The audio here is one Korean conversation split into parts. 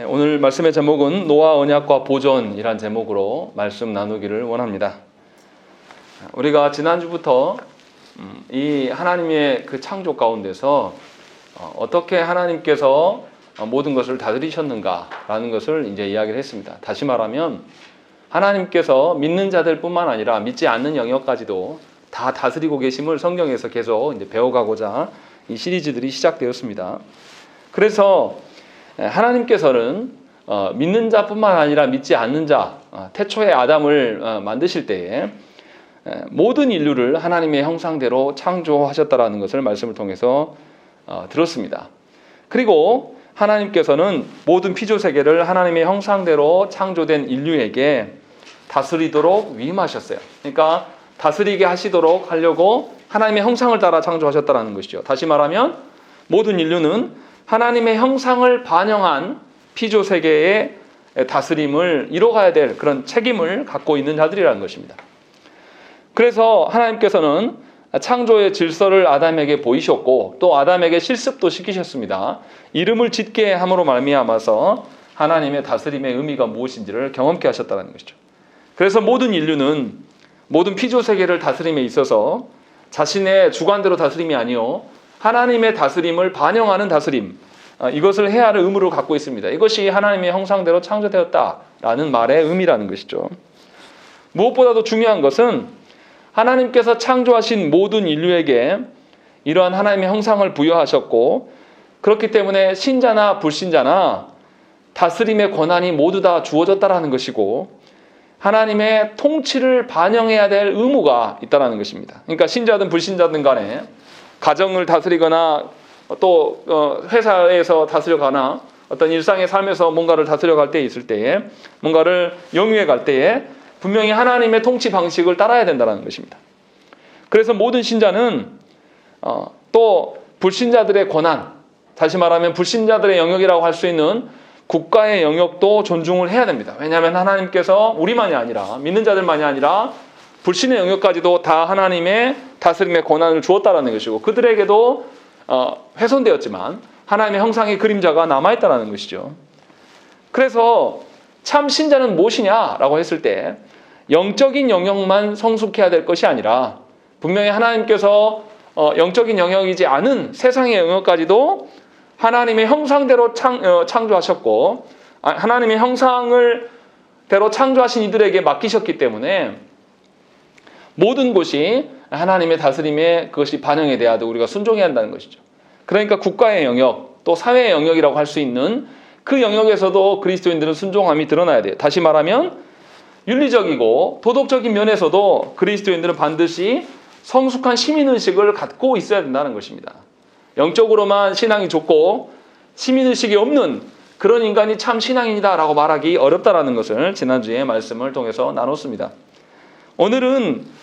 오늘 말씀의 제목은 노아 언약과 보존이란 제목으로 말씀 나누기를 원합니다. 우리가 지난주부터 이 하나님의 그 창조 가운데서 어떻게 하나님께서 모든 것을 다스리셨는가라는 것을 이제 이야기를 했습니다. 다시 말하면 하나님께서 믿는 자들뿐만 아니라 믿지 않는 영역까지도 다 다스리고 계심을 성경에서 계속 이제 배워가고자 이 시리즈들이 시작되었습니다. 그래서 하나님께서는 믿는 자뿐만 아니라 믿지 않는 자, 태초에 아담을 만드실 때에 모든 인류를 하나님의 형상대로 창조하셨다라는 것을 말씀을 통해서 들었습니다. 그리고 하나님께서는 모든 피조세계를 하나님의 형상대로 창조된 인류에게 다스리도록 위임하셨어요. 그러니까 다스리게 하시도록 하려고 하나님의 형상을 따라 창조하셨다는 것이죠. 다시 말하면 모든 인류는 하나님의 형상을 반영한 피조세계의 다스림을 이뤄가야 될 그런 책임을 갖고 있는 자들이라는 것입니다. 그래서 하나님께서는 창조의 질서를 아담에게 보이셨고 또 아담에게 실습도 시키셨습니다. 이름을 짓게 함으로 말미암아서 하나님의 다스림의 의미가 무엇인지를 경험케 하셨다는 것이죠. 그래서 모든 인류는 모든 피조세계를 다스림에 있어서 자신의 주관대로 다스림이 아니요 하나님의 다스림을 반영하는 다스림, 이것을 해야 할 의무를 갖고 있습니다. 이것이 하나님의 형상대로 창조되었다라는 말의 의미라는 것이죠. 무엇보다도 중요한 것은 하나님께서 창조하신 모든 인류에게 이러한 하나님의 형상을 부여하셨고 그렇기 때문에 신자나 불신자나 다스림의 권한이 모두 다 주어졌다라는 것이고 하나님의 통치를 반영해야 될 의무가 있다라는 것입니다. 그러니까 신자든 불신자든 간에 가정을 다스리거나 또 회사에서 다스려가나 어떤 일상의 삶에서 뭔가를 다스려갈 때 있을 때에 뭔가를 영위해 갈 때에 분명히 하나님의 통치 방식을 따라야 된다는 것입니다. 그래서 모든 신자는 또 불신자들의 권한, 다시 말하면 불신자들의 영역이라고 할 수 있는 국가의 영역도 존중을 해야 됩니다. 왜냐하면 하나님께서 우리만이 아니라 믿는 자들만이 아니라 불신의 영역까지도 다 하나님의 다스림의 권한을 주었다라는 것이고 그들에게도 훼손되었지만 하나님의 형상의 그림자가 남아있다는 것이죠. 그래서 참 신자는 무엇이냐라고 했을 때 영적인 영역만 성숙해야 될 것이 아니라 분명히 하나님께서 영적인 영역이지 않은 세상의 영역까지도 하나님의 형상대로 창조하셨고 하나님의 형상을 대로 창조하신 이들에게 맡기셨기 때문에 모든 곳이 하나님의 다스림에 그것이 반영이 돼야 돼 우리가 순종해야 한다는 것이죠. 그러니까 국가의 영역 또 사회의 영역이라고 할 수 있는 그 영역에서도 그리스도인들은 순종함이 드러나야 돼요. 다시 말하면 윤리적이고 도덕적인 면에서도 그리스도인들은 반드시 성숙한 시민의식을 갖고 있어야 된다는 것입니다. 영적으로만 신앙이 좋고 시민의식이 없는 그런 인간이 참 신앙인이다라고 말하기 어렵다라는 것을 지난주에 말씀을 통해서 나눴습니다. 오늘은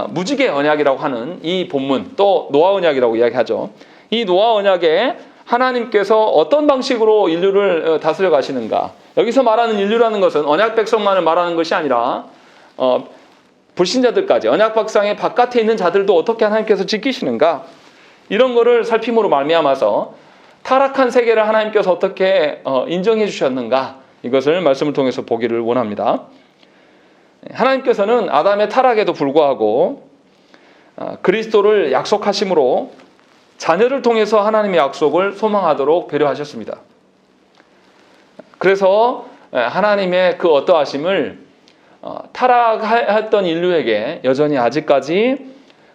무지개 언약이라고 하는 이 본문 또 노아 언약이라고 이야기하죠. 이 노아 언약에 하나님께서 어떤 방식으로 인류를 다스려 가시는가. 여기서 말하는 인류라는 것은 언약 백성만을 말하는 것이 아니라 불신자들까지 언약 백성의 바깥에 있는 자들도 어떻게 하나님께서 지키시는가. 이런 거를 살핌으로 말미암아서 타락한 세계를 하나님께서 어떻게 인정해 주셨는가. 이것을 말씀을 통해서 보기를 원합니다. 하나님께서는 아담의 타락에도 불구하고 그리스도를 약속하심으로 자녀를 통해서 하나님의 약속을 소망하도록 배려하셨습니다. 그래서 하나님의 그 어떠하심을 타락했던 인류에게 여전히 아직까지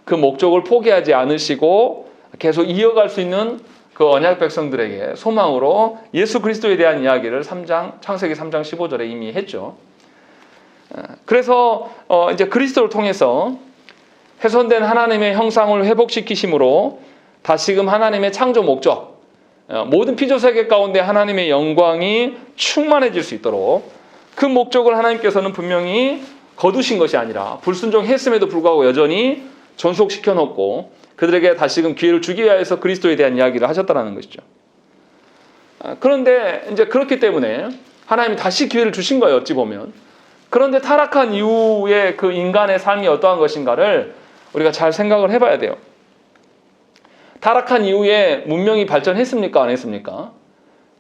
그 목적을 포기하지 않으시고 계속 이어갈 수 있는 그 언약 백성들에게 소망으로 예수 그리스도에 대한 이야기를 창세기 3장 15절에 이미 했죠. 그래서 이제 그리스도를 통해서 훼손된 하나님의 형상을 회복시키심으로 다시금 하나님의 창조 목적, 모든 피조세계 가운데 하나님의 영광이 충만해질 수 있도록 그 목적을 하나님께서는 분명히 거두신 것이 아니라 불순종했음에도 불구하고 여전히 존속시켜 놓고 그들에게 다시금 기회를 주기 위해서 그리스도에 대한 이야기를 하셨다는 것이죠. 그런데 이제 그렇기 때문에 하나님이 다시 기회를 주신 거예요, 어찌 보면. 그런데 타락한 이후에 그 인간의 삶이 어떠한 것인가를 우리가 잘 생각을 해봐야 돼요. 타락한 이후에 문명이 발전했습니까? 안 했습니까?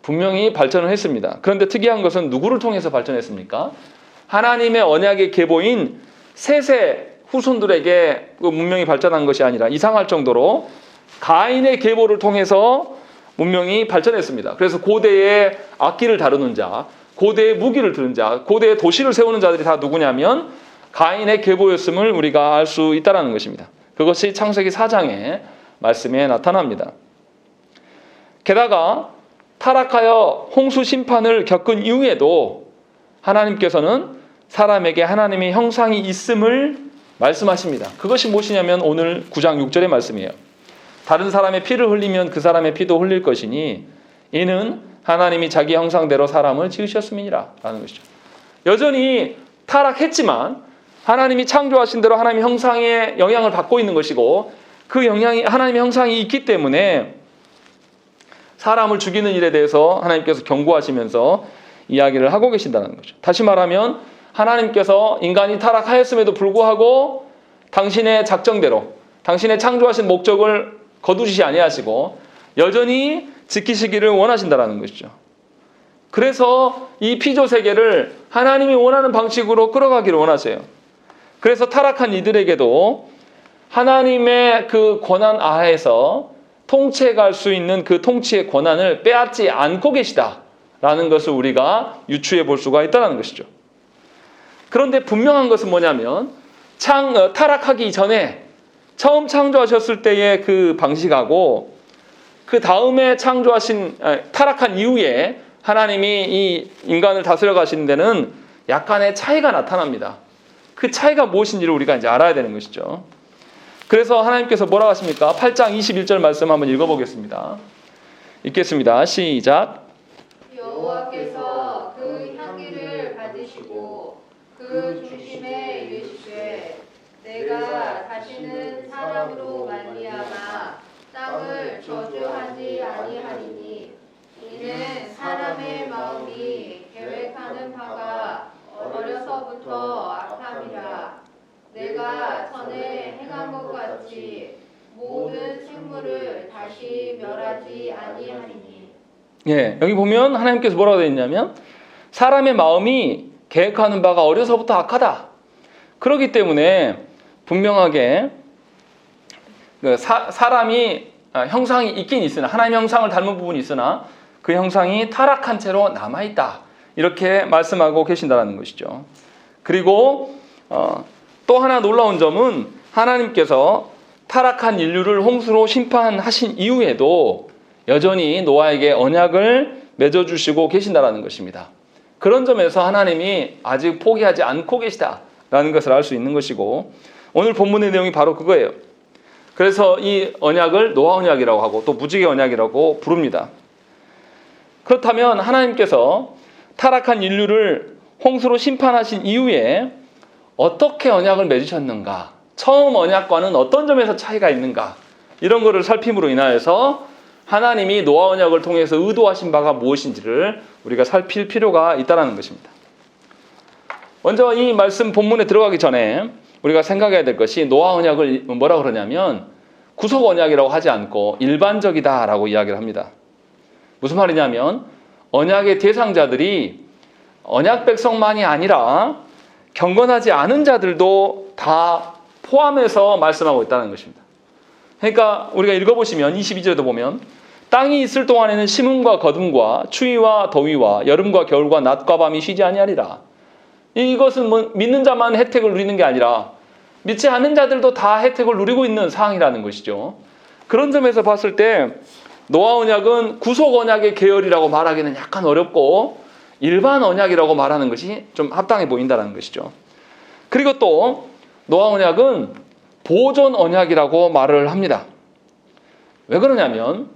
분명히 발전을 했습니다. 그런데 특이한 것은 누구를 통해서 발전했습니까? 하나님의 언약의 계보인 셋의 후손들에게 그 문명이 발전한 것이 아니라 이상할 정도로 가인의 계보를 통해서 문명이 발전했습니다. 그래서 고대의 악기를 다루는 자, 고대의 무기를 드는 자, 고대의 도시를 세우는 자들이 다 누구냐면 가인의 계보였음을 우리가 알 수 있다는 것입니다. 그것이 창세기 4장의 말씀에 나타납니다. 게다가 타락하여 홍수 심판을 겪은 이후에도 하나님께서는 사람에게 하나님의 형상이 있음을 말씀하십니다. 그것이 무엇이냐면 오늘 9장 6절의 말씀이에요. 다른 사람의 피를 흘리면 그 사람의 피도 흘릴 것이니 이는 하나님이 자기 형상대로 사람을 지으셨음이니라 라는 것이죠. 여전히 타락했지만 하나님이 창조하신 대로 하나님의 형상의 영향을 받고 있는 것이고 그 영향이 하나님의 형상이 있기 때문에 사람을 죽이는 일에 대해서 하나님께서 경고하시면서 이야기를 하고 계신다는 거죠. 다시 말하면 하나님께서 인간이 타락하였음에도 불구하고 당신의 작정대로 당신의 창조하신 목적을 거두시지 아니하시고 여전히 지키시기를 원하신다는 것이죠. 그래서 이 피조 세계를 하나님이 원하는 방식으로 끌어가기를 원하세요. 그래서 타락한 이들에게도 하나님의 그 권한 아래에서 통치해갈 수 있는 그 통치의 권한을 빼앗지 않고 계시다라는 것을 우리가 유추해 볼 수가 있다는 것이죠. 그런데 분명한 것은 뭐냐면 타락하기 전에 처음 창조하셨을 때의 그 방식하고 그 다음에 타락한 이후에 하나님이 이 인간을 다스려 가시는 데는 약간의 차이가 나타납니다. 그 차이가 무엇인지를 우리가 이제 알아야 되는 것이죠. 그래서 하나님께서 뭐라고 하십니까? 8장 21절 말씀 한번 읽어보겠습니다. 읽겠습니다. 시작. 여호와께서 그 향기를 받으시고 그 중심에 이르시되 내가 다시는 사람으로 말미암아 땅을 저주하지 아니하리니 이는 사람의 마음이 계획하는 바가 어려서부터 악함이라. 내가 전에 행한 것 같이 모든 생물을 다시 멸하지 아니하리니. 예, 여기 보면 하나님께서 뭐라고 되어 있냐면 사람의 마음이 계획하는 바가 어려서부터 악하다. 그렇기 때문에 분명하게 사람이 형상이 있긴 있으나 하나님의 형상을 닮은 부분이 있으나 그 형상이 타락한 채로 남아있다. 이렇게 말씀하고 계신다는 것이죠. 그리고 또 하나 놀라운 점은 하나님께서 타락한 인류를 홍수로 심판하신 이후에도 여전히 노아에게 언약을 맺어주시고 계신다는 것입니다. 그런 점에서 하나님이 아직 포기하지 않고 계시다라는 것을 알 수 있는 것이고 오늘 본문의 내용이 바로 그거예요. 그래서 이 언약을 노아 언약이라고 하고 또 무지개 언약이라고 부릅니다. 그렇다면 하나님께서 타락한 인류를 홍수로 심판하신 이후에 어떻게 언약을 맺으셨는가? 처음 언약과는 어떤 점에서 차이가 있는가? 이런 것을 살핌으로 인하여서 하나님이 노아 언약을 통해서 의도하신 바가 무엇인지를 우리가 살필 필요가 있다는 것입니다. 먼저 이 말씀 본문에 들어가기 전에 우리가 생각해야 될 것이 노아 언약을 뭐라 그러냐면 구속 언약이라고 하지 않고 일반적이다라고 이야기를 합니다. 무슨 말이냐면 언약의 대상자들이 언약 백성만이 아니라 경건하지 않은 자들도 다 포함해서 말씀하고 있다는 것입니다. 그러니까 우리가 읽어보시면 22절에도 보면 땅이 있을 동안에는 심음과 거둠과 추위와 더위와 여름과 겨울과 낮과 밤이 쉬지 아니하리라. 이것은 믿는 자만 혜택을 누리는 게 아니라 믿지 않는 자들도 다 혜택을 누리고 있는 상황이라는 것이죠. 그런 점에서 봤을 때 노아 언약은 구속 언약의 계열이라고 말하기는 약간 어렵고 일반 언약이라고 말하는 것이 좀 합당해 보인다는 것이죠. 그리고 또 노아 언약은 보존 언약이라고 말을 합니다. 왜 그러냐면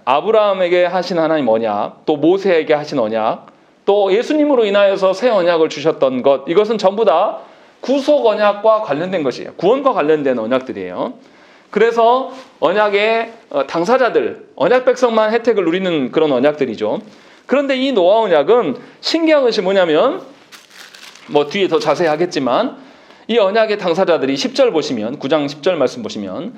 아브라함에게 하신 하나님 언약, 또 모세에게 하신 언약, 또 예수님으로 인하여서 새 언약을 주셨던 것, 이것은 전부 다 구속 언약과 관련된 것이에요. 구원과 관련된 언약들이에요. 그래서 언약의 당사자들, 언약 백성만 혜택을 누리는 그런 언약들이죠. 그런데 이 노아 언약은 신기한 것이 뭐냐면 뒤에 더 자세히 하겠지만 이 언약의 당사자들이 10절 보시면 9장 10절 말씀 보시면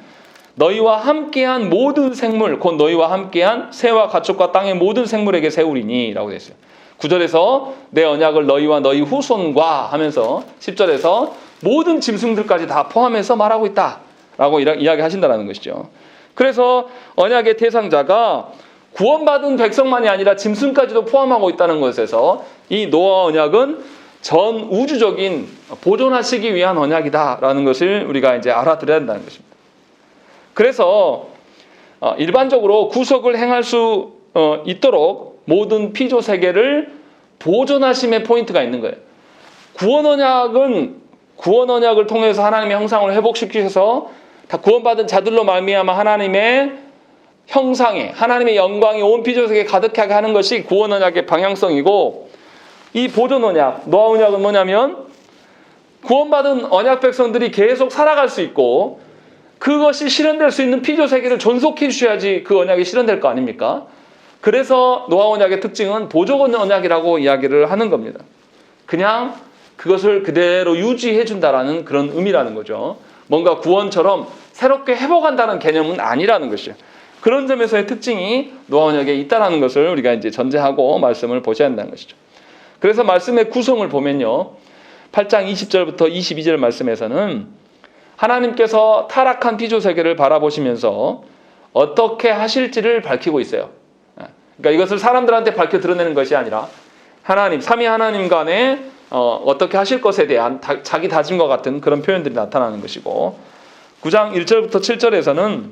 너희와 함께한 모든 생물, 곧 너희와 함께한 새와 가축과 땅의 모든 생물에게 세우리니 라고 되어 있어요. 9절에서 내 언약을 너희와 너희 후손과 하면서 10절에서 모든 짐승들까지 다 포함해서 말하고 있다 라고 이야기하신다는 것이죠. 그래서 언약의 대상자가 구원받은 백성만이 아니라 짐승까지도 포함하고 있다는 것에서 이 노아 언약은 전 우주적인 보존하시기 위한 언약이다라는 것을 우리가 이제 알아들어야 한다는 것입니다. 그래서 일반적으로 구속을 행할 수 있도록 모든 피조 세계를 보존하심의 포인트가 있는 거예요. 구원 언약을 통해서 하나님의 형상을 회복시키셔서 다 구원받은 자들로 말미암아 하나님의 형상에 하나님의 영광이 온 피조 세계에 가득하게 하는 것이 구원 언약의 방향성이고, 이 보존 언약, 노아 언약은 뭐냐면 구원받은 언약 백성들이 계속 살아갈 수 있고 그것이 실현될 수 있는 피조 세계를 존속해 주셔야지 그 언약이 실현될 거 아닙니까? 그래서 노아 언약의 특징은 보존 언약이라고 이야기를 하는 겁니다. 그냥 그것을 그대로 유지해 준다라는 그런 의미라는 거죠. 뭔가 구원처럼 새롭게 회복한다는 개념은 아니라는 것이죠. 그런 점에서의 특징이 노아 언약에 있다는 것을 우리가 이제 전제하고 말씀을 보셔야 한다는 것이죠. 그래서 말씀의 구성을 보면요, 8장 20절부터 22절 말씀에서는 하나님께서 타락한 피조 세계를 바라보시면서 어떻게 하실지를 밝히고 있어요. 그러니까 이것을 사람들한테 밝혀 드러내는 것이 아니라 하나님, 삼위 하나님 간에 어떻게 하실 것에 대한 자기 다짐과 같은 그런 표현들이 나타나는 것이고, 9장 1절부터 7절에서는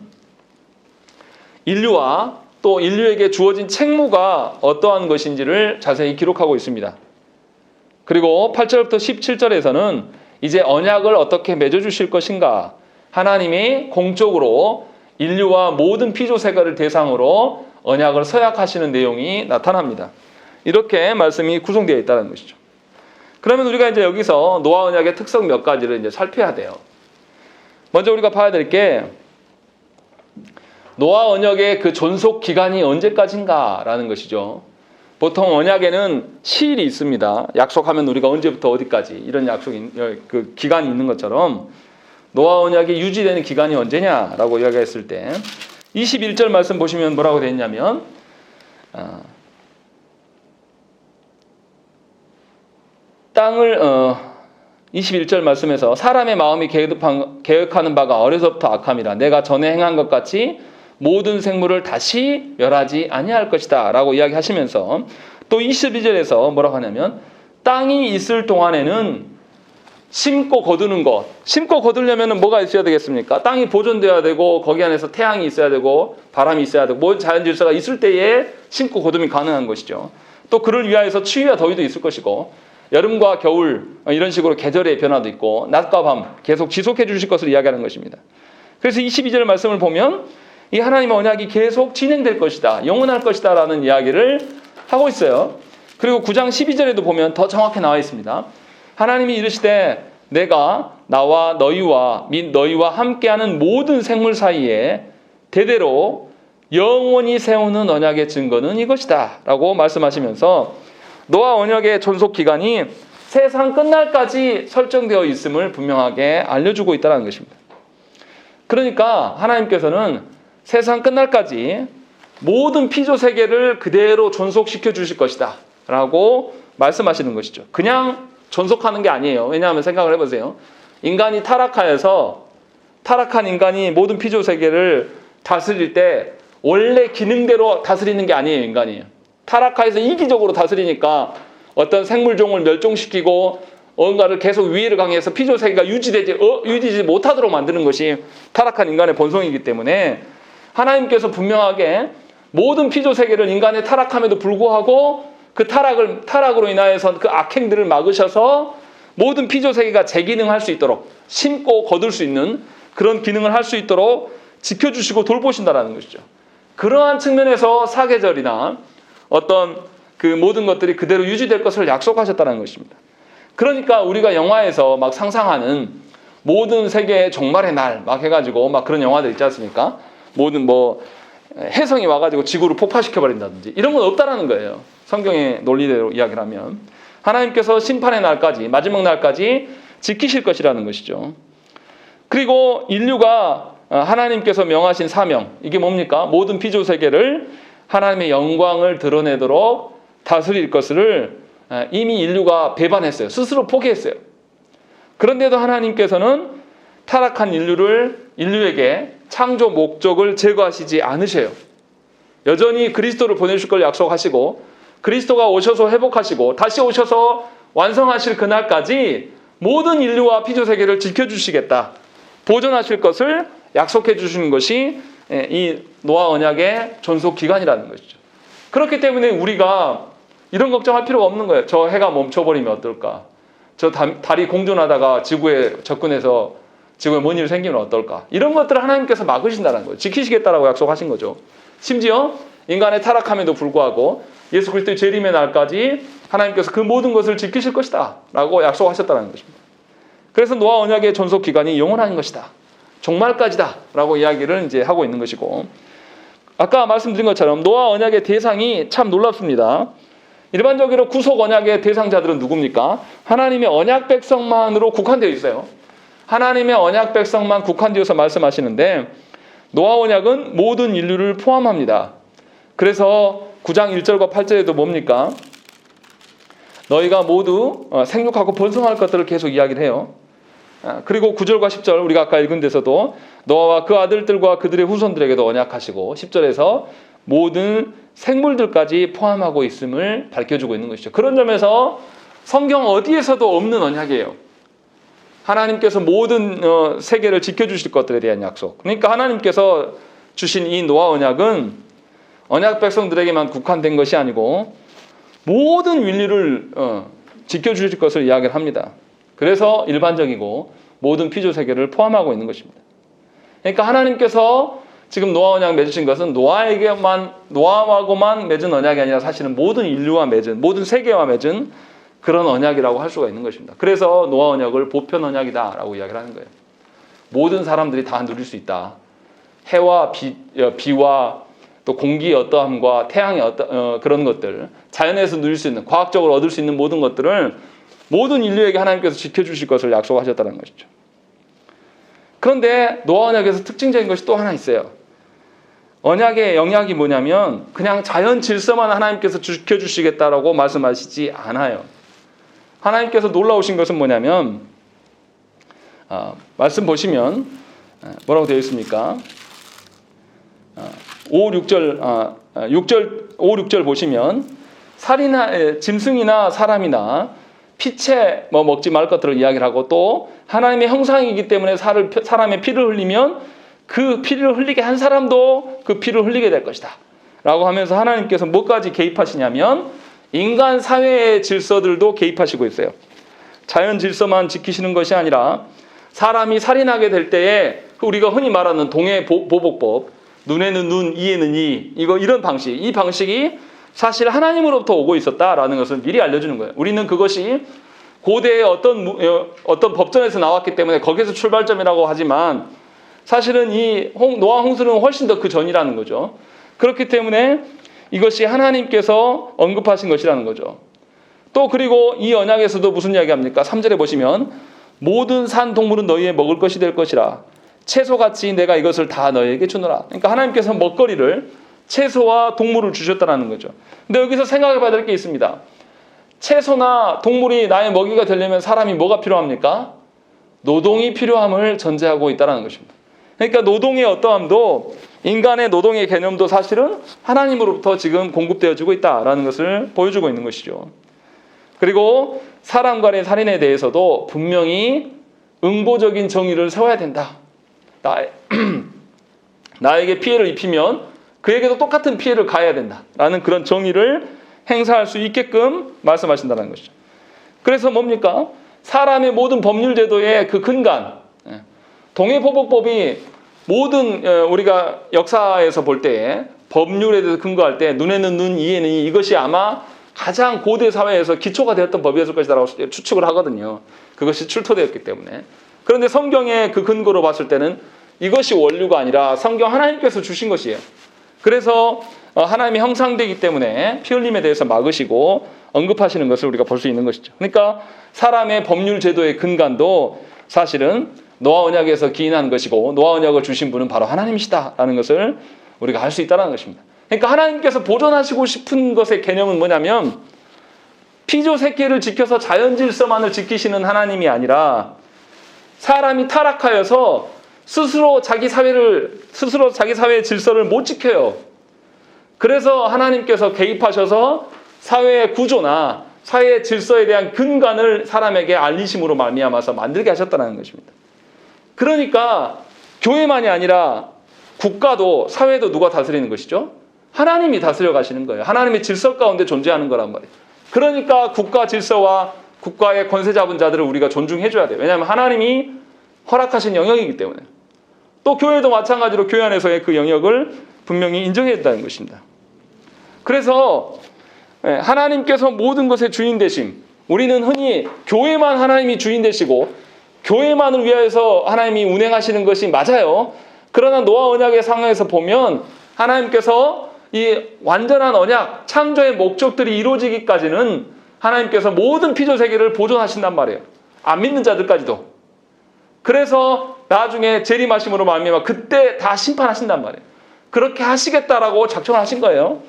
인류와 또 인류에게 주어진 책무가 어떠한 것인지를 자세히 기록하고 있습니다. 그리고 8절부터 17절에서는 이제 언약을 어떻게 맺어주실 것인가, 하나님이 공적으로 인류와 모든 피조 세계를 대상으로 언약을 서약하시는 내용이 나타납니다. 이렇게 말씀이 구성되어 있다는 것이죠. 그러면 우리가 이제 여기서 노아 언약의 특성 몇 가지를 이제 살펴야 돼요. 먼저 우리가 봐야 될 게 노아 언약의 그 존속 기간이 언제까지인가라는 것이죠. 보통 언약에는 시일이 있습니다. 약속하면 우리가 언제부터 어디까지 이런 약속이 그 기간이 있는 것처럼 노아 언약이 유지되는 기간이 언제냐라고 이야기했을 때 21절 말씀 보시면 뭐라고 되어 있냐면 땅을 21절 말씀에서 사람의 마음이 계획하는 바가 어려서부터 악함이라 내가 전에 행한 것 같이 모든 생물을 다시 멸하지 아니할 것이다 라고 이야기하시면서 또 22절에서 뭐라고 하냐면 땅이 있을 동안에는 심고 거두는 것, 심고 거두려면 뭐가 있어야 되겠습니까? 땅이 보존되어야 되고 거기 안에서 태양이 있어야 되고 바람이 있어야 되고 모든 자연 질서가 있을 때에 심고 거둠이 가능한 것이죠. 또 그를 위하여서 추위와 더위도 있을 것이고 여름과 겨울 이런 식으로 계절의 변화도 있고 낮과 밤 계속 지속해 주실 것을 이야기하는 것입니다. 그래서 22절 말씀을 보면 이 하나님의 언약이 계속 진행될 것이다, 영원할 것이다 라는 이야기를 하고 있어요. 그리고 9장 12절에도 보면 더 정확히 나와 있습니다. 하나님이 이르시되 내가 나와 너희와 및 너희와 함께하는 모든 생물 사이에 대대로 영원히 세우는 언약의 증거는 이것이다 라고 말씀하시면서 노아 언약의 존속 기간이 세상 끝날까지 설정되어 있음을 분명하게 알려주고 있다는 것입니다. 그러니까 하나님께서는 세상 끝날까지 모든 피조 세계를 그대로 존속시켜 주실 것이다 라고 말씀하시는 것이죠. 그냥 존속하는 게 아니에요. 왜냐하면 생각을 해보세요. 인간이 타락한 인간이 모든 피조 세계를 다스릴 때 원래 기능대로 다스리는 게 아니에요. 인간이 타락해서 이기적으로 다스리니까 어떤 생물종을 멸종시키고 뭔가를 계속 위해를 강해서 피조 세계가 유지되지 못하도록 만드는 것이 타락한 인간의 본성이기 때문에 하나님께서 분명하게 모든 피조 세계를 인간의 타락함에도 불구하고 그 타락으로 인하여서 그 악행들을 막으셔서 모든 피조 세계가 재기능할 수 있도록 심고 거둘 수 있는 그런 기능을 할 수 있도록 지켜주시고 돌보신다는 것이죠. 그러한 측면에서 사계절이나 어떤 그 모든 것들이 그대로 유지될 것을 약속하셨다는 것입니다. 그러니까 우리가 영화에서 막 상상하는 모든 세계의 종말의 날 막 해가지고 막 그런 영화들 있지 않습니까? 모든 해성이 와가지고 지구를 폭파시켜버린다든지 이런 건 없다라는 거예요. 성경의 논리대로 이야기를 하면 하나님께서 심판의 날까지 마지막 날까지 지키실 것이라는 것이죠. 그리고 인류가 하나님께서 명하신 사명, 이게 뭡니까? 모든 피조 세계를 하나님의 영광을 드러내도록 다스릴 것을 이미 인류가 배반했어요. 스스로 포기했어요. 그런데도 하나님께서는 타락한 인류에게 창조 목적을 제거하시지 않으셔요. 여전히 그리스도를 보내실 걸 약속하시고, 그리스도가 오셔서 회복하시고 다시 오셔서 완성하실 그날까지 모든 인류와 피조 세계를 지켜주시겠다, 보존하실 것을 약속해 주시는 것이 이 노아 언약의 존속 기간이라는 것이죠. 그렇기 때문에 우리가 이런 걱정할 필요가 없는 거예요. 저 해가 멈춰버리면 어떨까? 저 달이 공존하다가 지구에 접근해서 지구에 뭔 일이 생기면 어떨까? 이런 것들을 하나님께서 막으신다는 거예요. 지키시겠다라고 약속하신 거죠. 심지어 인간의 타락함에도 불구하고 예수 그리스도의 재림의 날까지 하나님께서 그 모든 것을 지키실 것이다 라고 약속하셨다는 것입니다. 그래서 노아 언약의 존속 기간이 영원한 것이다, 종말까지다 라고 이야기를 이제 하고 있는 것이고, 아까 말씀드린 것처럼 노아 언약의 대상이 참 놀랍습니다. 일반적으로 구속 언약의 대상자들은 누굽니까? 하나님의 언약 백성만으로 국한되어 있어요. 하나님의 언약 백성만 국한되어서 말씀하시는데, 노아 언약은 모든 인류를 포함합니다. 그래서 9장 1절과 8절에도 뭡니까? 너희가 모두 생육하고 번성할 것들을 계속 이야기를 해요. 그리고 9절과 10절 우리가 아까 읽은 데서도 노아와 그 아들들과 그들의 후손들에게도 언약하시고, 10절에서 모든 생물들까지 포함하고 있음을 밝혀주고 있는 것이죠. 그런 점에서 성경 어디에서도 없는 언약이에요. 하나님께서 모든 세계를 지켜주실 것들에 대한 약속. 그러니까 하나님께서 주신 이 노아 언약은 언약 백성들에게만 국한된 것이 아니고 모든 인류를 지켜주실 것을 이야기를 합니다. 그래서 일반적이고 모든 피조 세계를 포함하고 있는 것입니다. 그러니까 하나님께서 지금 노아 언약 맺으신 것은 노아하고만 맺은 언약이 아니라 사실은 모든 인류와 맺은, 모든 세계와 맺은 그런 언약이라고 할 수가 있는 것입니다. 그래서 노아 언약을 보편 언약이다라고 이야기를 하는 거예요. 모든 사람들이 다 누릴 수 있다. 해와 비와 또 공기의 어떠함과 태양의 그런 것들, 자연에서 누릴 수 있는, 과학적으로 얻을 수 있는 모든 것들을 모든 인류에게 하나님께서 지켜주실 것을 약속하셨다는 것이죠. 그런데 노아 언약에서 특징적인 것이 또 하나 있어요. 언약의 영역이 뭐냐면 그냥 자연 질서만 하나님께서 지켜주시겠다라고 말씀하시지 않아요. 하나님께서 놀라우신 것은 뭐냐면, 말씀 보시면 뭐라고 되어 있습니까? 5, 6절 보시면 짐승이나 사람이나 피채 먹지 말 것들을 이야기를 하고, 또 하나님의 형상이기 때문에 사람의 피를 흘리면 그 피를 흘리게 한 사람도 그 피를 흘리게 될 것이다 라고 하면서 하나님께서 뭐까지 개입하시냐면 인간 사회의 질서들도 개입하시고 있어요. 자연 질서만 지키시는 것이 아니라 사람이 살인하게 될 때에 우리가 흔히 말하는 동해보복법, 눈에는 눈, 이에는 이, 이런 방식, 이 방식이 사실 하나님으로부터 오고 있었다라는 것을 미리 알려주는 거예요. 우리는 그것이 고대의 어떤 법전에서 나왔기 때문에 거기서 출발점이라고 하지만 사실은 이 노아 홍수는 훨씬 더 그 전이라는 거죠. 그렇기 때문에 이것이 하나님께서 언급하신 것이라는 거죠. 또 그리고 이 언약에서도 무슨 이야기합니까? 3절에 보시면 모든 산 동물은 너희의 먹을 것이 될 것이라 채소같이 내가 이것을 다 너희에게 주노라. 그러니까 하나님께서 먹거리를, 채소와 동물을 주셨다는 거죠. 근데 여기서 생각해 봐야 될 게 있습니다. 채소나 동물이 나의 먹이가 되려면 사람이 뭐가 필요합니까? 노동이 필요함을 전제하고 있다는 것입니다. 그러니까 노동의 어떠함도, 인간의 노동의 개념도 사실은 하나님으로부터 지금 공급되어지고 있다라는 것을 보여주고 있는 것이죠. 그리고 사람 간의 살인에 대해서도 분명히 응보적인 정의를 세워야 된다. 나에게 피해를 입히면 그에게도 똑같은 피해를 가해야 된다라는 그런 정의를 행사할 수 있게끔 말씀하신다는 것이죠. 그래서 뭡니까? 사람의 모든 법률 제도의 그 근간, 동해보복법이 모든 우리가 역사에서 볼 때 법률에 대해서 근거할 때 눈에는 눈, 이에는 이, 이것이 아마 가장 고대 사회에서 기초가 되었던 법이었을 것이라고 추측을 하거든요. 그것이 출토되었기 때문에. 그런데 성경의 그 근거로 봤을 때는 이것이 원류가 아니라 성경 하나님께서 주신 것이에요. 그래서 하나님이 형상되기 때문에 피 흘림에 대해서 막으시고 언급하시는 것을 우리가 볼 수 있는 것이죠. 그러니까 사람의 법률 제도의 근간도 사실은 노아 언약에서 기인한 것이고 노아 언약을 주신 분은 바로 하나님이시다라는 것을 우리가 알 수 있다는 것입니다. 그러니까 하나님께서 보존하시고 싶은 것의 개념은 뭐냐면 피조 세계를 지켜서 자연 질서만을 지키시는 하나님이 아니라 사람이 타락하여서 스스로 자기 사회의 질서를 못 지켜요. 그래서 하나님께서 개입하셔서 사회의 구조나 사회의 질서에 대한 근간을 사람에게 알리심으로 말미암아서 만들게 하셨다는 것입니다. 그러니까 교회만이 아니라 국가도 사회도 누가 다스리는 것이죠? 하나님이 다스려 가시는 거예요. 하나님의 질서 가운데 존재하는 거란 말이에요. 그러니까 국가 질서와 국가의 권세 잡은 자들을 우리가 존중해 줘야 돼요. 왜냐하면 하나님이 허락하신 영역이기 때문에. 또 교회도 마찬가지로 교회 안에서의 그 영역을 분명히 인정해야 된다는 것입니다. 그래서 하나님께서 모든 것의 주인 되심, 우리는 흔히 교회만 하나님이 주인 되시고 교회만을 위하여서 하나님이 운행하시는 것이 맞아요. 그러나 노아 언약의 상황에서 보면 하나님께서 이 완전한 언약, 창조의 목적들이 이루어지기까지는 하나님께서 모든 피조 세계를 보존하신단 말이에요. 안 믿는 자들까지도. 그래서 나중에 재림하심으로 말미암아 그때 다 심판하신단 말이에요. 그렇게 하시겠다라고 작정하신 거예요.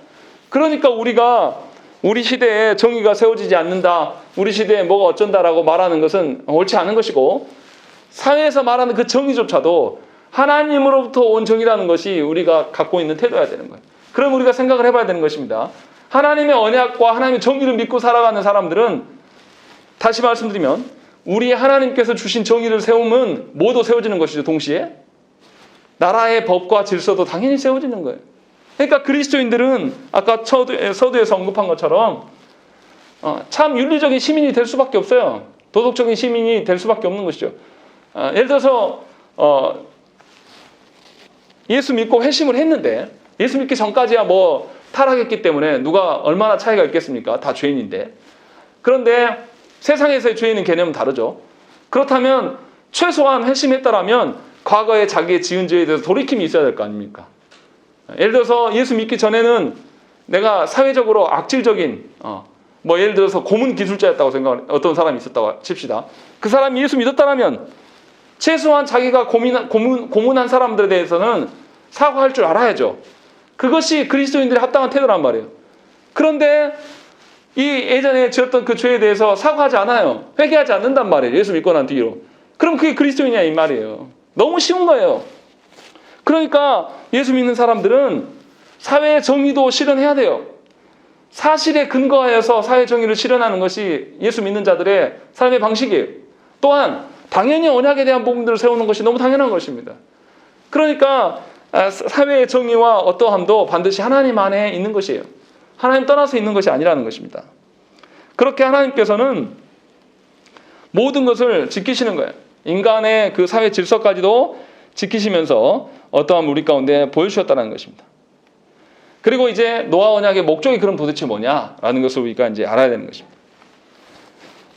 그러니까 우리가 우리 시대에 정의가 세워지지 않는다, 우리 시대에 뭐가 어쩐다라고 말하는 것은 옳지 않은 것이고, 사회에서 말하는 그 정의조차도 하나님으로부터 온 정의라는 것이 우리가 갖고 있는 태도여야 되는 거예요. 그럼 우리가 생각을 해봐야 되는 것입니다. 하나님의 언약과 하나님의 정의를 믿고 살아가는 사람들은, 다시 말씀드리면 우리 하나님께서 주신 정의를 세우면 뭐도 세워지는 것이죠. 동시에 나라의 법과 질서도 당연히 세워지는 거예요. 그러니까 그리스도인들은 아까 서두에서 언급한 것처럼 참 윤리적인 시민이 될 수밖에 없어요. 도덕적인 시민이 될 수밖에 없는 것이죠. 예를 들어서 예수 믿고 회심을 했는데, 예수 믿기 전까지야 뭐 타락했기 때문에 누가 얼마나 차이가 있겠습니까? 다 죄인인데. 그런데 세상에서의 죄인은 개념은 다르죠. 그렇다면 최소한 회심했다라면 과거에 자기의 지은 죄에 대해서 돌이킴이 있어야 될 거 아닙니까? 예를 들어서 예수 믿기 전에는 내가 사회적으로 악질적인 뭐 예를 들어서 고문 기술자였다고 생각하는 어떤 사람이 있었다고 칩시다. 그 사람이 예수 믿었다라면 최소한 자기가 고문한 사람들에 대해서는 사과할 줄 알아야죠. 그것이 그리스도인들의 합당한 태도란 말이에요. 그런데 이 예전에 지었던 그 죄에 대해서 사과하지 않아요. 회개하지 않는단 말이에요. 예수 믿고 난 뒤로. 그럼 그게 그리스도인이냐 이 말이에요. 너무 쉬운 거예요. 그러니까 예수 믿는 사람들은 사회의 정의도 실현해야 돼요. 사실에 근거하여서 사회 정의를 실현하는 것이 예수 믿는 자들의 삶의 방식이에요. 또한 당연히 언약에 대한 부분들을 세우는 것이 너무 당연한 것입니다. 그러니까 사회의 정의와 어떠함도 반드시 하나님 안에 있는 것이에요. 하나님 떠나서 있는 것이 아니라는 것입니다. 그렇게 하나님께서는 모든 것을 지키시는 거예요. 인간의 그 사회 질서까지도 지키시면서 어떠한 우리 가운데 보여주셨다는 것입니다. 그리고 이제 노아 언약의 목적이 그럼 도대체 뭐냐라는 것을 우리가 이제 알아야 되는 것입니다.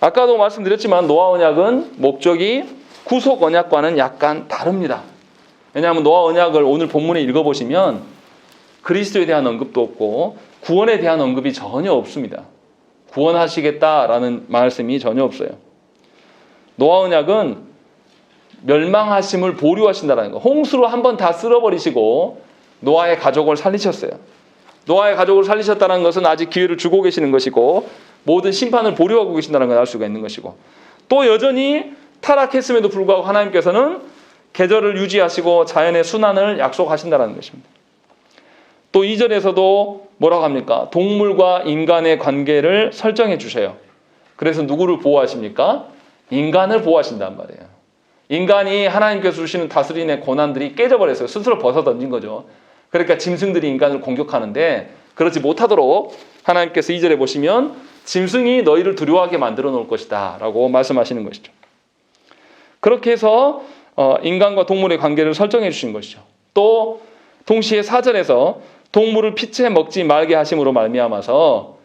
아까도 말씀드렸지만 노아 언약은 목적이 구속 언약과는 약간 다릅니다. 왜냐하면 노아 언약을 오늘 본문에 읽어보시면 그리스도에 대한 언급도 없고 구원에 대한 언급이 전혀 없습니다. 구원하시겠다라는 말씀이 전혀 없어요. 노아 언약은 멸망하심을 보류하신다는 거. 홍수로 한번 다 쓸어버리시고 노아의 가족을 살리셨어요. 노아의 가족을 살리셨다는 것은 아직 기회를 주고 계시는 것이고 모든 심판을 보류하고 계신다는 걸 알 수가 있는 것이고, 또 여전히 타락했음에도 불구하고 하나님께서는 계절을 유지하시고 자연의 순환을 약속하신다는 것입니다. 또 2절에서도 뭐라고 합니까? 동물과 인간의 관계를 설정해 주셔요. 그래서 누구를 보호하십니까? 인간을 보호하신단 말이에요. 인간이 하나님께서 주시는 다스림의 권한들이 깨져버렸어요. 스스로 벗어던진 거죠. 그러니까 짐승들이 인간을 공격하는데 그러지 못하도록 하나님께서 2절에 보시면 짐승이 너희를 두려워하게 만들어 놓을 것이다 라고 말씀하시는 것이죠. 그렇게 해서 인간과 동물의 관계를 설정해 주신 것이죠. 또 동시에 4절에서 동물을 피채 먹지 말게 하심으로 말미암아서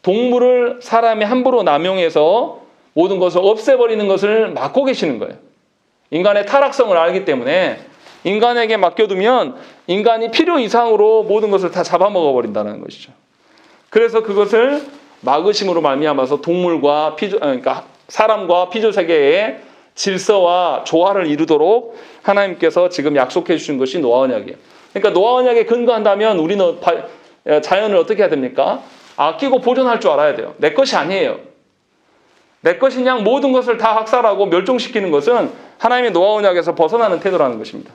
동물을 사람이 함부로 남용해서 모든 것을 없애버리는 것을 막고 계시는 거예요. 인간의 타락성을 알기 때문에 인간에게 맡겨두면 인간이 필요 이상으로 모든 것을 다 잡아먹어버린다는 것이죠. 그래서 그것을 막으심으로 말미암아서 동물과 그러니까 사람과 피조 세계의 질서와 조화를 이루도록 하나님께서 지금 약속해 주신 것이 노아 언약이에요. 그러니까 노아 언약에 근거한다면 우리는 자연을 어떻게 해야 됩니까? 아끼고 보존할 줄 알아야 돼요. 내 것이 아니에요. 내 것인 양 모든 것을 다 학살하고 멸종시키는 것은 하나님의 노아 언약에서 벗어나는 태도라는 것입니다.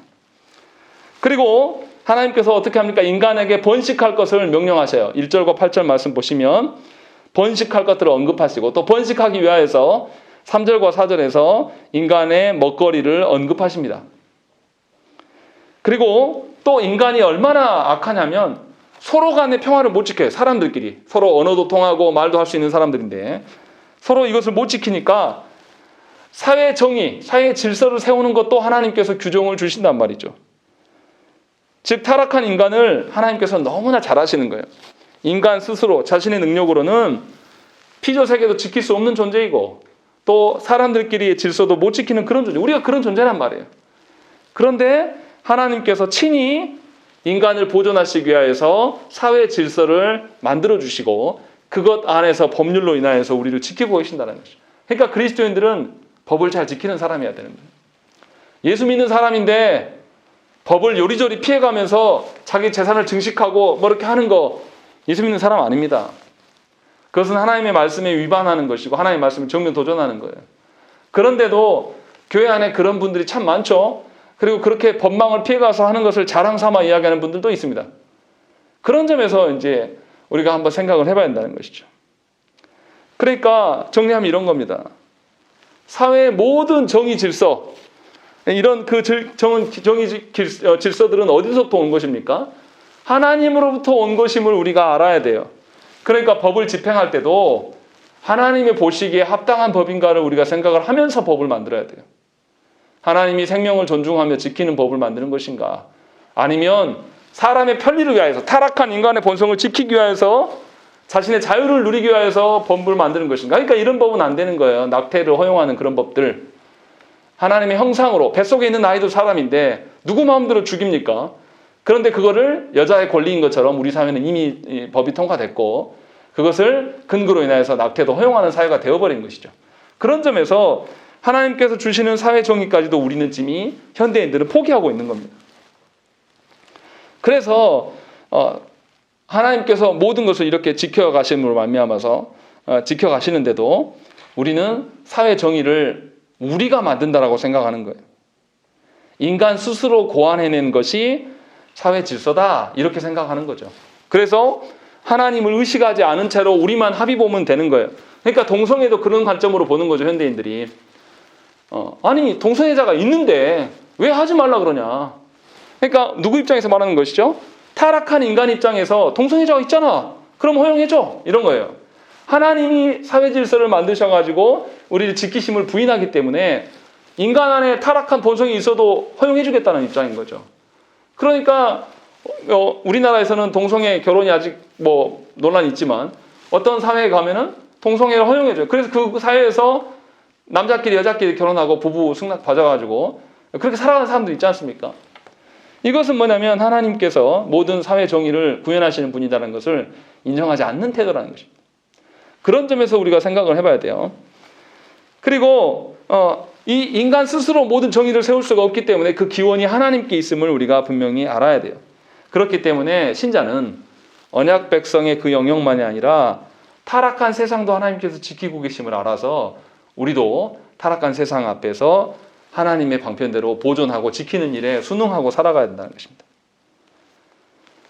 그리고 하나님께서 어떻게 합니까? 인간에게 번식할 것을 명령하셔요. 1절과 8절 말씀 보시면 번식할 것들을 언급하시고 또 번식하기 위하여서 3절과 4절에서 인간의 먹거리를 언급하십니다. 그리고 또 인간이 얼마나 악하냐면 서로 간의 평화를 못 지켜요. 사람들끼리. 서로 언어도 통하고 말도 할 수 있는 사람들인데 서로 이것을 못 지키니까 사회 정의, 사회 질서를 세우는 것도 하나님께서 규정을 주신단 말이죠. 즉 타락한 인간을 하나님께서 너무나 잘 아시는 거예요. 인간 스스로 자신의 능력으로는 피조세계도 지킬 수 없는 존재이고 또 사람들끼리의 질서도 못 지키는 그런 존재. 우리가 그런 존재란 말이에요. 그런데 하나님께서 친히 인간을 보존하시기 위하여서 사회 질서를 만들어주시고 그것 안에서 법률로 인하여서 우리를 지키고 계신다는 것이죠. 그러니까 그리스도인들은 법을 잘 지키는 사람이어야 되는 거예요. 예수 믿는 사람인데 법을 요리조리 피해가면서 자기 재산을 증식하고 뭐 이렇게 하는 거 예수 믿는 사람 아닙니다. 그것은 하나님의 말씀에 위반하는 것이고 하나님의 말씀을 정면 도전하는 거예요. 그런데도 교회 안에 그런 분들이 참 많죠. 그리고 그렇게 법망을 피해가서 하는 것을 자랑 삼아 이야기하는 분들도 있습니다. 그런 점에서 이제 우리가 한번 생각을 해봐야 한다는 것이죠. 그러니까 정리하면 이런 겁니다. 사회의 모든 정의 질서, 이런 그 정의 질서들은 어디서부터 온 것입니까? 하나님으로부터 온 것임을 우리가 알아야 돼요. 그러니까 법을 집행할 때도 하나님의 보시기에 합당한 법인가를 우리가 생각을 하면서 법을 만들어야 돼요. 하나님이 생명을 존중하며 지키는 법을 만드는 것인가? 아니면 사람의 편리를 위하여서 타락한 인간의 본성을 지키기 위하여서 자신의 자유를 누리기 위하여서 법을 만드는 것인가? 그러니까 이런 법은 안 되는 거예요. 낙태를 허용하는 그런 법들. 하나님의 형상으로 뱃속에 있는 아이도 사람인데 누구 마음대로 죽입니까? 그런데 그거를 여자의 권리인 것처럼 우리 사회는 이미 법이 통과됐고 그것을 근거로 인해서 낙태도 허용하는 사회가 되어버린 것이죠. 그런 점에서 하나님께서 주시는 사회 정의까지도 우리는 이미 현대인들은 포기하고 있는 겁니다. 그래서 하나님께서 모든 것을 이렇게 지켜가심으로 말미암아서 지켜가시는데도 우리는 사회 정의를 우리가 만든다라고 생각하는 거예요. 인간 스스로 고안해낸 것이 사회 질서다 이렇게 생각하는 거죠. 그래서 하나님을 의식하지 않은 채로 우리만 합의 보면 되는 거예요. 그러니까 동성애도 그런 관점으로 보는 거죠. 현대인들이. 아니 동성애자가 있는데 왜 하지 말라 그러냐. 그러니까 누구 입장에서 말하는 것이죠? 타락한 인간 입장에서 동성애자가 있잖아. 그럼 허용해줘. 이런 거예요. 하나님이 사회 질서를 만드셔가지고 우리를 지키심을 부인하기 때문에 인간 안에 타락한 본성이 있어도 허용해주겠다는 입장인 거죠. 그러니까 우리나라에서는 동성애 결혼이 아직 뭐 논란이 있지만 어떤 사회에 가면은 동성애를 허용해줘요. 그래서 그 사회에서 남자끼리 여자끼리 결혼하고 부부 승낙 받아가지고 그렇게 살아가는 사람들 있지 않습니까? 이것은 뭐냐면 하나님께서 모든 사회 정의를 구현하시는 분이라는 것을 인정하지 않는 태도라는 것입니다. 그런 점에서 우리가 생각을 해봐야 돼요. 그리고 이 인간 스스로 모든 정의를 세울 수가 없기 때문에 그 기원이 하나님께 있음을 우리가 분명히 알아야 돼요. 그렇기 때문에 신자는 언약 백성의 그 영역만이 아니라 타락한 세상도 하나님께서 지키고 계심을 알아서 우리도 타락한 세상 앞에서 하나님의 방편대로 보존하고 지키는 일에 순응하고 살아가야 된다는 것입니다.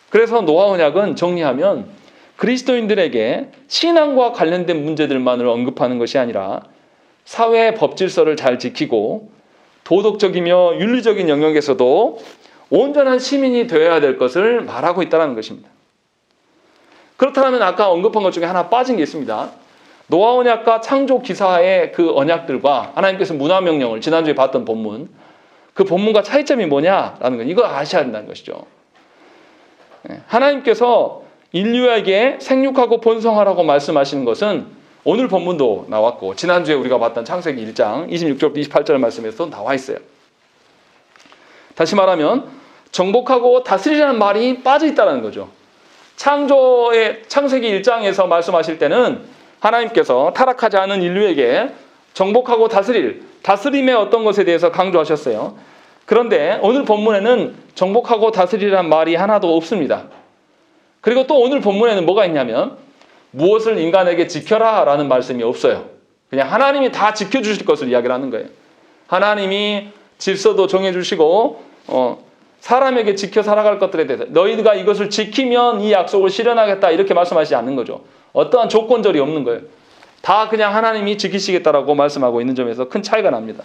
그래서 노아 언약은 정리하면 그리스도인들에게 신앙과 관련된 문제들만을 언급하는 것이 아니라 사회의 법 질서를 잘 지키고 도덕적이며 윤리적인 영역에서도 온전한 시민이 되어야 될 것을 말하고 있다는 것입니다. 그렇다면 아까 언급한 것 중에 하나 빠진 게 있습니다. 노아 언약과 창조 기사의 그 언약들과 하나님께서 문화명령을 지난주에 봤던 본문, 그 본문과 차이점이 뭐냐라는 거, 이거 아셔야 된다는 것이죠. 하나님께서 인류에게 생육하고 번성하라고 말씀하시는 것은 오늘 본문도 나왔고 지난주에 우리가 봤던 창세기 1장 26절부터 28절 말씀에서도 나와 있어요. 다시 말하면 정복하고 다스리라는 말이 빠져 있다는 거죠. 창세기 1장에서 말씀하실 때는 하나님께서 타락하지 않은 인류에게 정복하고 다스림의 어떤 것에 대해서 강조하셨어요. 그런데 오늘 본문에는 정복하고 다스리라는 말이 하나도 없습니다. 그리고 또 오늘 본문에는 뭐가 있냐면 무엇을 인간에게 지켜라 라는 말씀이 없어요. 그냥 하나님이 다 지켜주실 것을 이야기를 하는 거예요. 하나님이 질서도 정해주시고 사람에게 지켜 살아갈 것들에 대해서 너희가 이것을 지키면 이 약속을 실현하겠다 이렇게 말씀하시지 않는 거죠. 어떠한 조건절이 없는 거예요. 다 그냥 하나님이 지키시겠다라고 말씀하고 있는 점에서 큰 차이가 납니다.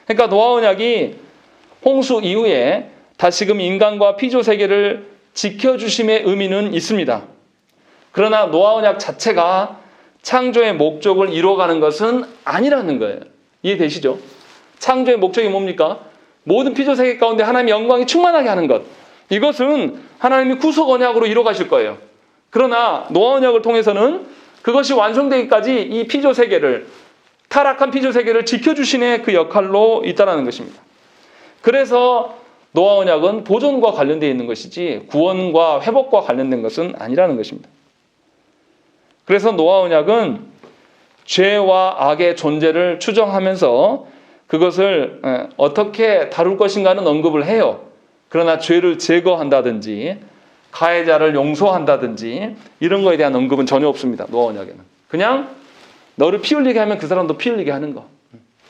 그러니까 노아 언약이 홍수 이후에 다시금 인간과 피조 세계를 지켜주심의 의미는 있습니다. 그러나 노아 언약 자체가 창조의 목적을 이루어가는 것은 아니라는 거예요. 이해되시죠? 창조의 목적이 뭡니까? 모든 피조 세계 가운데 하나님의 영광이 충만하게 하는 것. 이것은 하나님이 구속 언약으로 이루어가실 거예요. 그러나 노아 언약을 통해서는 그것이 완성되기까지 이 피조 세계를, 타락한 피조 세계를 지켜주시는 그 역할로 있다는 것입니다. 그래서 노아 언약은 보존과 관련되어 있는 것이지 구원과 회복과 관련된 것은 아니라는 것입니다. 그래서 노아 언약은 죄와 악의 존재를 추정하면서 그것을 어떻게 다룰 것인가는 언급을 해요. 그러나 죄를 제거한다든지 가해자를 용서한다든지 이런 거에 대한 언급은 전혀 없습니다. 노아 언약에는. 그냥 너를 피 흘리게 하면 그 사람도 피 흘리게 하는 거.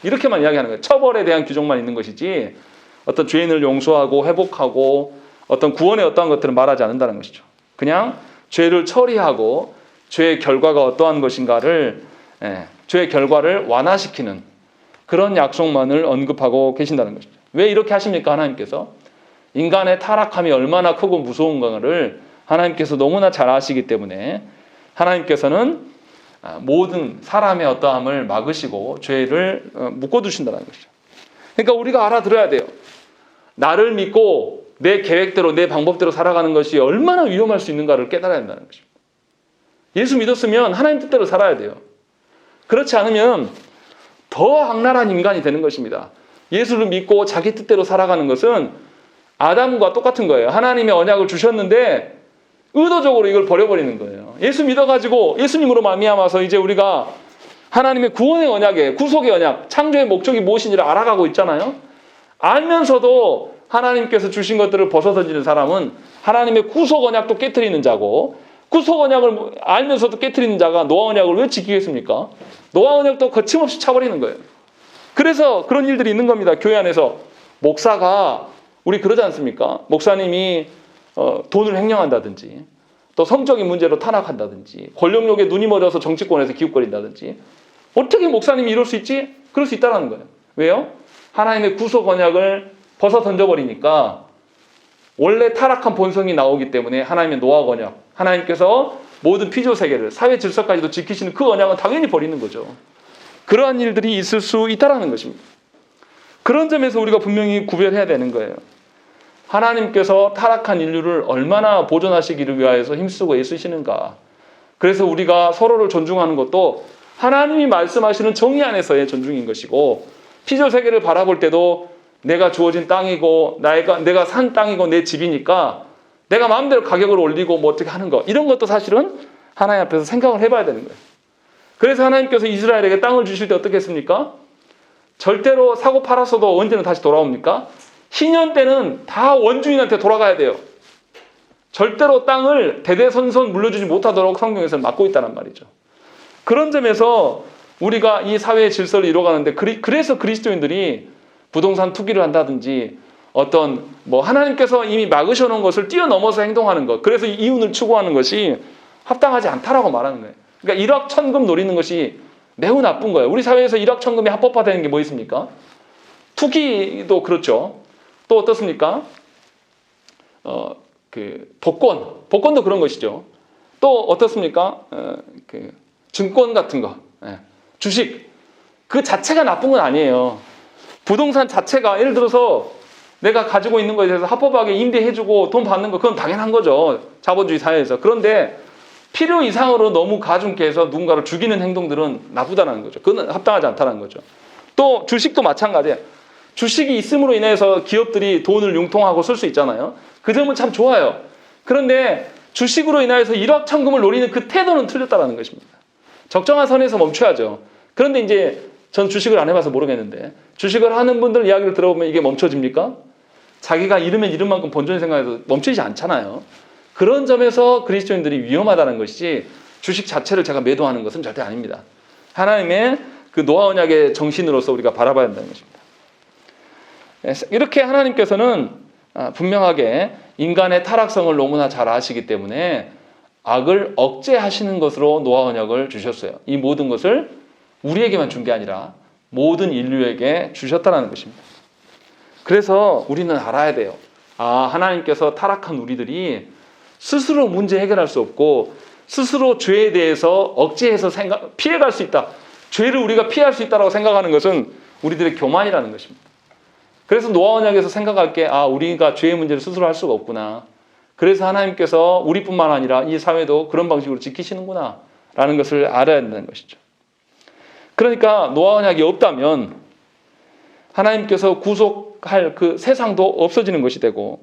이렇게만 이야기하는 거예요. 처벌에 대한 규정만 있는 것이지 어떤 죄인을 용서하고 회복하고 어떤 구원의 어떠한 것들은 말하지 않는다는 것이죠. 그냥 죄를 처리하고 죄의 결과가 어떠한 것인가를 죄의 결과를 완화시키는 그런 약속만을 언급하고 계신다는 것이죠. 왜 이렇게 하십니까? 하나님께서 인간의 타락함이 얼마나 크고 무서운가를 하나님께서 너무나 잘 아시기 때문에 하나님께서는 모든 사람의 어떠함을 막으시고 죄를 묶어두신다는 것이죠. 그러니까 우리가 알아들어야 돼요. 나를 믿고 내 계획대로 내 방법대로 살아가는 것이 얼마나 위험할 수 있는가를 깨달아야 한다는 것입니다. 예수 믿었으면 하나님 뜻대로 살아야 돼요. 그렇지 않으면 더 악랄한 인간이 되는 것입니다. 예수를 믿고 자기 뜻대로 살아가는 것은 아담과 똑같은 거예요. 하나님의 언약을 주셨는데 의도적으로 이걸 버려버리는 거예요. 예수 믿어가지고 예수님으로 말미암아서 이제 우리가 하나님의 구원의 언약에 구속의 언약, 창조의 목적이 무엇인지를 알아가고 있잖아요. 알면서도 하나님께서 주신 것들을 벗어던지는 사람은 하나님의 구속 언약도 깨트리는 자고 구속 언약을 알면서도 깨트리는 자가 노아 언약을 왜 지키겠습니까? 노아 언약도 거침없이 차버리는 거예요. 그래서 그런 일들이 있는 겁니다. 교회 안에서 목사가 우리 그러지 않습니까? 목사님이 돈을 횡령한다든지 또 성적인 문제로 타락한다든지 권력욕에 눈이 멀어서 정치권에서 기웃거린다든지 어떻게 목사님이 이럴 수 있지? 그럴 수 있다는 거예요. 왜요? 하나님의 구속 언약을 벗어 던져버리니까 원래 타락한 본성이 나오기 때문에 하나님의 노아 언약, 하나님께서 모든 피조 세계를 사회 질서까지도 지키시는 그 언약은 당연히 버리는 거죠. 그러한 일들이 있을 수 있다는 것입니다. 그런 점에서 우리가 분명히 구별해야 되는 거예요. 하나님께서 타락한 인류를 얼마나 보존하시기를 위하여서 힘쓰고 애쓰시는가. 그래서 우리가 서로를 존중하는 것도 하나님이 말씀하시는 정의 안에서의 존중인 것이고 피조 세계를 바라볼 때도 내가 주어진 땅이고 내가 산 땅이고 내 집이니까 내가 마음대로 가격을 올리고 뭐 어떻게 하는 거 이런 것도 사실은 하나님 앞에서 생각을 해봐야 되는 거예요. 그래서 하나님께서 이스라엘에게 땅을 주실 때 어떻게 했습니까? 절대로 사고 팔았어도 언제는 다시 돌아옵니까? 희년 때는 다 원주인한테 돌아가야 돼요. 절대로 땅을 대대손손 물려주지 못하도록 성경에서는 막고 있다는 말이죠. 그런 점에서 우리가 이 사회의 질서를 이루어가는데 그래서 그리스도인들이 부동산 투기를 한다든지 어떤 하나님께서 이미 막으셔 놓은 것을 뛰어넘어서 행동하는 것, 그래서 이윤을 추구하는 것이 합당하지 않다라고 말하는 거예요. 그러니까 일확천금 노리는 것이 매우 나쁜 거예요. 우리 사회에서 일확천금이 합법화되는 게 뭐 있습니까? 투기도 그렇죠. 또 어떻습니까? 복권도 그런 것이죠. 또 어떻습니까? 증권 같은 거, 주식 그 자체가 나쁜 건 아니에요. 부동산 자체가 예를 들어서 내가 가지고 있는 것에 대해서 합법하게 임대해주고 돈 받는 거 그건 당연한 거죠. 자본주의 사회에서. 그런데 필요 이상으로 너무 가중케 해서 누군가를 죽이는 행동들은 나쁘다는 거죠. 그건 합당하지 않다는 거죠. 또 주식도 마찬가지예요. 주식이 있음으로 인해서 기업들이 돈을 융통하고 쓸 수 있잖아요. 그 점은 참 좋아요. 그런데 주식으로 인해서 일확천금을 노리는 그 태도는 틀렸다는 것입니다. 적정한 선에서 멈춰야죠. 그런데 이제 전 주식을 안 해봐서 모르겠는데 주식을 하는 분들 이야기를 들어보면 이게 멈춰집니까? 자기가 잃으면 잃은 만큼 본전이 생각해도 멈추지 않잖아요. 그런 점에서 그리스도인들이 위험하다는 것이지 주식 자체를 제가 매도하는 것은 절대 아닙니다. 하나님의 그 노아 언약의 정신으로서 우리가 바라봐야 한다는 것입니다. 이렇게 하나님께서는 분명하게 인간의 타락성을 너무나 잘 아시기 때문에 악을 억제하시는 것으로 노아 언약을 주셨어요. 이 모든 것을 우리에게만 준 게 아니라 모든 인류에게 주셨다는 것입니다. 그래서 우리는 알아야 돼요. 하나님께서 타락한 우리들이 스스로 문제 해결할 수 없고 스스로 죄에 대해서 억제해서 피해갈 수 있다. 죄를 우리가 피할 수 있다고 생각하는 것은 우리들의 교만이라는 것입니다. 그래서 노아 언약에서 생각할 게 우리가 죄의 문제를 스스로 할 수가 없구나. 그래서 하나님께서 우리뿐만 아니라 이 사회도 그런 방식으로 지키시는구나 라는 것을 알아야 된다는 것이죠. 그러니까 노아 언약이 없다면 하나님께서 구속할 그 세상도 없어지는 것이 되고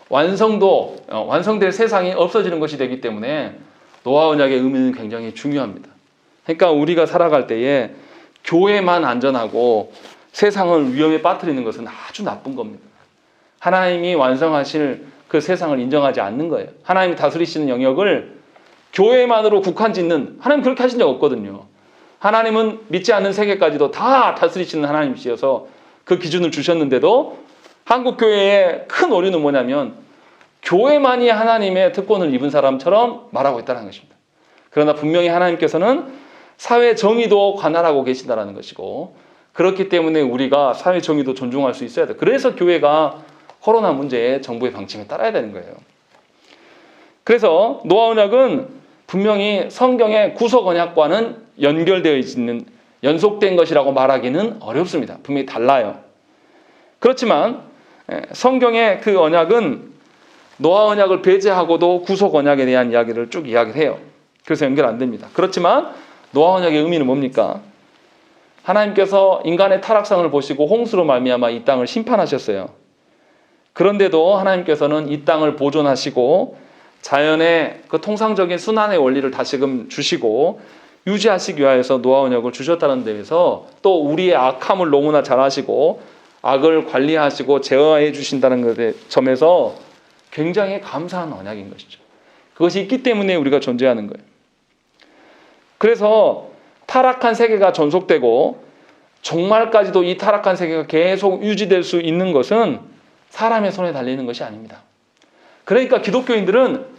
완성될 세상이 없어지는 것이 되기 때문에 노아 언약의 의미는 굉장히 중요합니다. 그러니까 우리가 살아갈 때에 교회만 안전하고 세상을 위험에 빠뜨리는 것은 아주 나쁜 겁니다. 하나님이 완성하실 그 세상을 인정하지 않는 거예요. 하나님이 다스리시는 영역을 교회만으로 국한 짓는, 하나님 그렇게 하신 적 없거든요. 하나님은 믿지 않는 세계까지도 다 다스리시는 하나님이셔서 그 기준을 주셨는데도 한국교회의 큰 오류는 뭐냐면 교회만이 하나님의 특권을 입은 사람처럼 말하고 있다는 것입니다. 그러나 분명히 하나님께서는 사회 정의도 관할하고 계신다는 것이고 그렇기 때문에 우리가 사회 정의도 존중할 수 있어야 돼요. 그래서 교회가 코로나 문제에 정부의 방침에 따라야 되는 거예요. 그래서 노아 언약은 분명히 성경의 구속 언약과는 연결되어 있는 연속된 것이라고 말하기는 어렵습니다. 분명히 달라요. 그렇지만 성경의 그 언약은 노아 언약을 배제하고도 구속 언약에 대한 이야기를 쭉 이야기를 해요. 그래서 연결 안 됩니다. 그렇지만 노아 언약의 의미는 뭡니까? 하나님께서 인간의 타락성을 보시고 홍수로 말미암아 이 땅을 심판하셨어요. 그런데도 하나님께서는 이 땅을 보존하시고 자연의 그 통상적인 순환의 원리를 다시금 주시고 유지하시기 위하여서 노아 언약을 주셨다는 데에서 또 우리의 악함을 너무나 잘 아시고 악을 관리하시고 제어해 주신다는 점에서 굉장히 감사한 언약인 것이죠. 그것이 있기 때문에 우리가 존재하는 거예요. 그래서 타락한 세계가 존속되고 종말까지도 이 타락한 세계가 계속 유지될 수 있는 것은 사람의 손에 달리는 것이 아닙니다. 그러니까 기독교인들은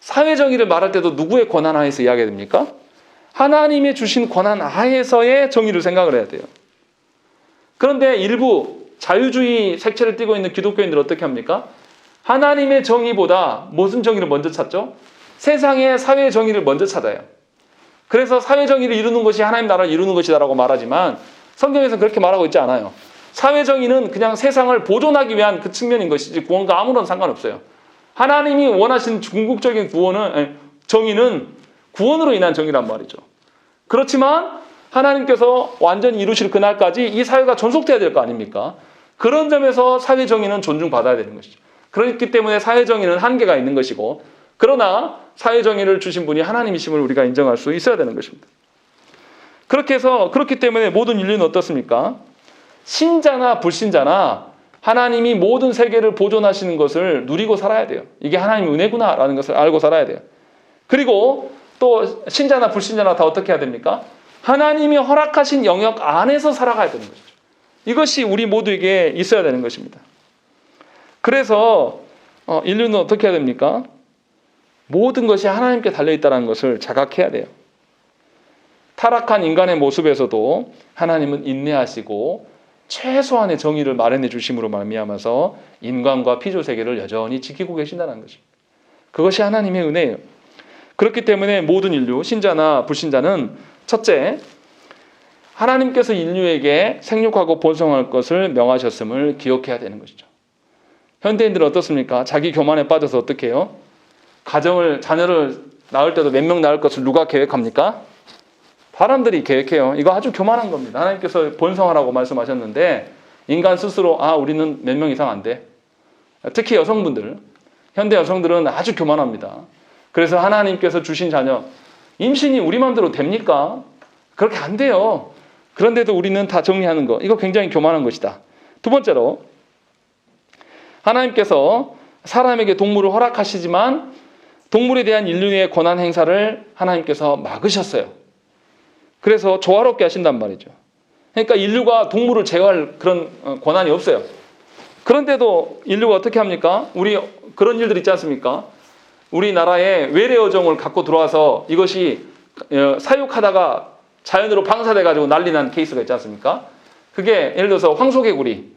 사회정의를 말할 때도 누구의 권한 하에서 이야기해야 됩니까? 하나님의 주신 권한 하에서의 정의를 생각을 해야 돼요. 그런데 일부 자유주의 색채를 띠고 있는 기독교인들은 어떻게 합니까? 하나님의 정의보다 무슨 정의를 먼저 찾죠? 세상의 사회 정의를 먼저 찾아요. 그래서 사회 정의를 이루는 것이 하나님 나라를 이루는 것이다라고 말하지만 성경에서는 그렇게 말하고 있지 않아요. 사회 정의는 그냥 세상을 보존하기 위한 그 측면인 것이지 구원과 아무런 상관없어요. 하나님이 원하신 궁극적인 정의는 구원으로 인한 정의란 말이죠. 그렇지만 하나님께서 완전히 이루실 그날까지 이 사회가 존속돼야 될 거 아닙니까? 그런 점에서 사회 정의는 존중받아야 되는 것이죠. 그렇기 때문에 사회 정의는 한계가 있는 것이고 그러나 사회 정의를 주신 분이 하나님이심을 우리가 인정할 수 있어야 되는 것입니다. 그렇기 때문에 모든 인류는 어떻습니까? 신자나 불신자나 하나님이 모든 세계를 보존하시는 것을 누리고 살아야 돼요. 이게 하나님의 은혜구나라는 것을 알고 살아야 돼요. 그리고 또 신자나 불신자나 다 어떻게 해야 됩니까? 하나님이 허락하신 영역 안에서 살아가야 되는 것이죠. 이것이 우리 모두에게 있어야 되는 것입니다. 그래서 인류는 어떻게 해야 됩니까? 모든 것이 하나님께 달려있다는 것을 자각해야 돼요. 타락한 인간의 모습에서도 하나님은 인내하시고 최소한의 정의를 마련해 주심으로 말미암아서 인간과 피조 세계를 여전히 지키고 계신다는 것입니다. 그것이 하나님의 은혜예요. 그렇기 때문에 모든 인류, 신자나 불신자는 첫째, 하나님께서 인류에게 생육하고 번성할 것을 명하셨음을 기억해야 되는 것이죠. 현대인들은 어떻습니까? 자기 교만에 빠져서 어떻게 해요? 자녀를 낳을 때도 몇 명 낳을 것을 누가 계획합니까? 사람들이 계획해요. 이거 아주 교만한 겁니다. 하나님께서 번성하라고 말씀하셨는데 인간 스스로 우리는 몇 명 이상 안 돼. 특히 여성분들, 현대 여성들은 아주 교만합니다. 그래서 하나님께서 주신 자녀, 임신이 우리 마음대로 됩니까? 그렇게 안 돼요. 그런데도 우리는 다 정리하는 거, 이거 굉장히 교만한 것이다. 두 번째로, 하나님께서 사람에게 동물을 허락하시지만 동물에 대한 인류의 권한 행사를 하나님께서 막으셨어요. 그래서 조화롭게 하신단 말이죠. 그러니까 인류가 동물을 제어할 그런 권한이 없어요. 그런데도 인류가 어떻게 합니까? 우리 그런 일들 있지 않습니까? 우리나라에 외래 어종을 갖고 들어와서 이것이 사육하다가 자연으로 방사돼가지고 난리 난 케이스가 있지 않습니까? 그게 예를 들어서 황소개구리,